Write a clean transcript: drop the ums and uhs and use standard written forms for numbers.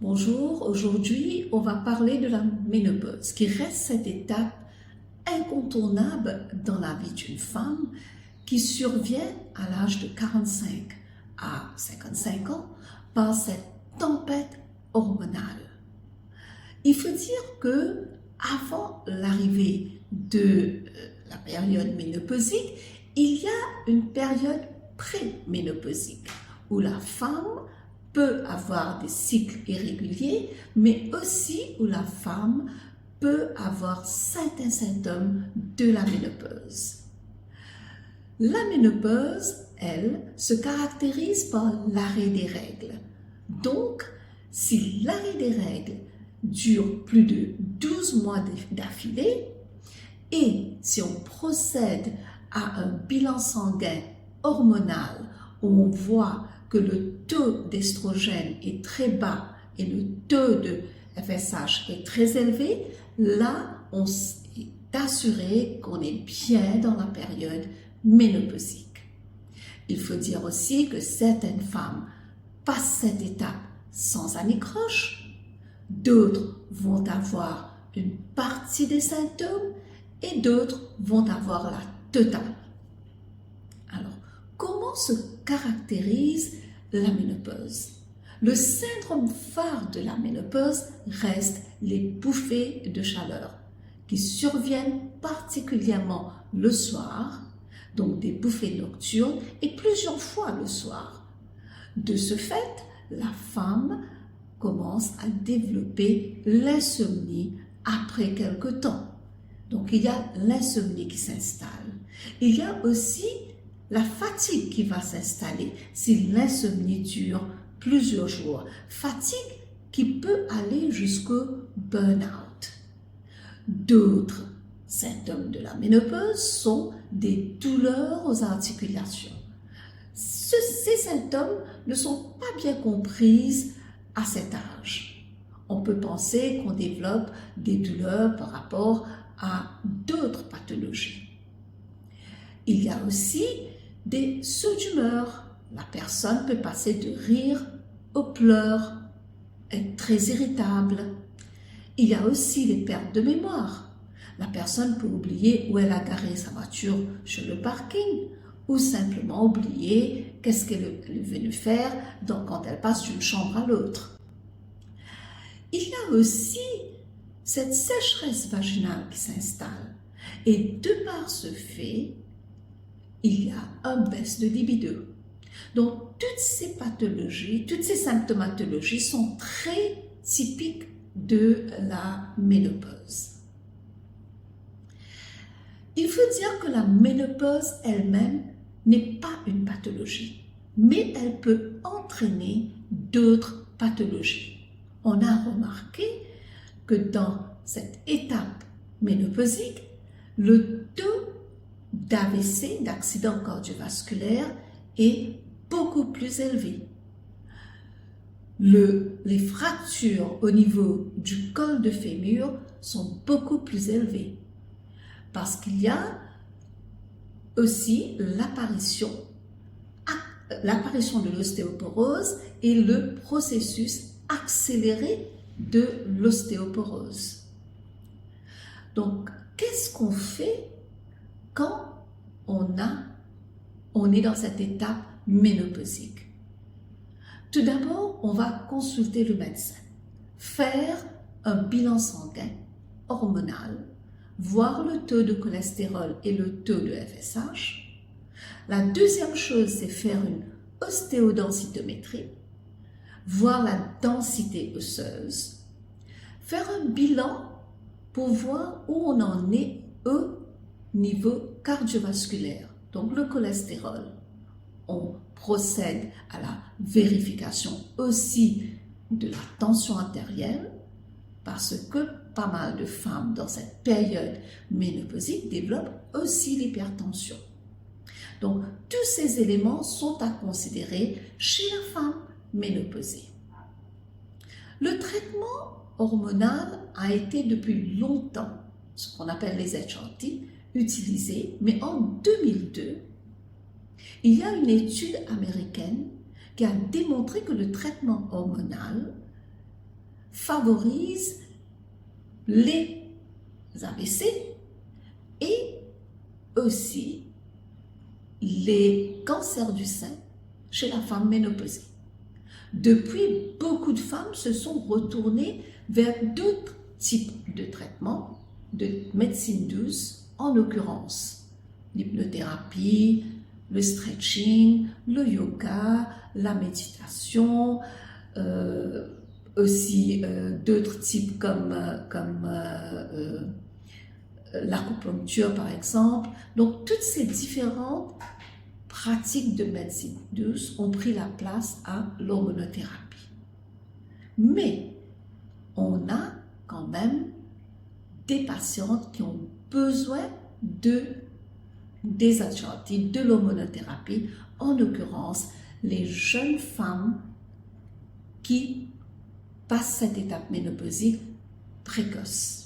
Bonjour, aujourd'hui on va parler de la ménopause qui reste cette étape incontournable dans la vie d'une femme qui survient à l'âge de 45 à 55 ans par cette tempête hormonale. Il faut dire que avant l'arrivée de la période ménopausique, il y a une période préménopausique où la femme peut avoir des cycles irréguliers, mais aussi où la femme peut avoir certains symptômes de la ménopause. La ménopause, elle, se caractérise par l'arrêt des règles. Donc, si l'arrêt des règles dure plus de 12 mois d'affilée et si on procède à un bilan sanguin hormonal où on voit que le taux d'estrogène est très bas et le taux de FSH est très élevé, là, on est assuré qu'on est bien dans la période ménopausique. Il faut dire aussi que certaines femmes passent cette étape sans anicroche, d'autres vont avoir une partie des symptômes et d'autres vont avoir la totale. Alors, comment se caractérise la ménopause? Le syndrome phare de la ménopause reste les bouffées de chaleur qui surviennent particulièrement le soir, donc des bouffées nocturnes et plusieurs fois le soir. De ce fait, la femme commence à développer l'insomnie après quelque temps. Donc il y a l'insomnie qui s'installe. Il y a aussi la fatigue qui va s'installer si l'insomnie dure plusieurs jours. Fatigue qui peut aller jusqu'au burn-out. D'autres symptômes de la ménopause sont des douleurs aux articulations. Ces symptômes ne sont pas bien comprises à cet âge. On peut penser qu'on développe des douleurs par rapport à d'autres pathologies. Il y a aussi des sauts d'humeur. La personne peut passer de rire aux pleurs, être très irritable. Il y a aussi les pertes de mémoire. La personne peut oublier où elle a garé sa voiture sur le parking ou simplement oublier qu'est-ce qu'elle est venue faire quand elle passe d'une chambre à l'autre. Il y a aussi cette sécheresse vaginale qui s'installe et de par ce fait, il y a une baisse de libido. Donc, toutes ces pathologies, toutes ces symptomatologies sont très typiques de la ménopause. Il faut dire que la ménopause elle-même n'est pas une pathologie, mais elle peut entraîner d'autres pathologies. On a remarqué que dans cette étape ménopausique, le taux d'AVC, d'accident cardiovasculaire, est beaucoup plus élevé. Les fractures au niveau du col de fémur sont beaucoup plus élevées parce qu'il y a aussi l'apparition de l'ostéoporose et le processus accéléré de l'ostéoporose. Donc, qu'est-ce qu'on fait quand on est dans cette étape ménopausique? Tout d'abord, on va consulter le médecin, faire un bilan sanguin hormonal, voir le taux de cholestérol et le taux de FSH. La deuxième chose, c'est faire une ostéodensitométrie, voir la densité osseuse, faire un bilan pour voir où on en est au niveau cardiovasculaire, donc le cholestérol. On procède à la vérification aussi de la tension artérielle parce que pas mal de femmes dans cette période ménopausique développent aussi l'hypertension. Donc, tous ces éléments sont à considérer chez la femme ménopausée. Le traitement hormonal a été depuis longtemps, ce qu'on appelle les HRT, utilisé, mais en 2002, il y a une étude américaine qui a démontré que le traitement hormonal favorise les AVC et aussi les cancers du sein chez la femme ménopausée. Depuis, beaucoup de femmes se sont retournées vers d'autres types de traitements, de médecine douce, en l'occurrence l'hypnothérapie, le stretching, le yoga, la méditation, aussi d'autres types comme l'acupuncture par exemple. Donc toutes ces différentes pratiques de médecine douce ont pris la place à l'hormonothérapie. Mais on a quand même des patientes qui ont besoin des adjuvantes, de l'hormonothérapie, en l'occurrence les jeunes femmes qui passent cette étape ménopausique précoce.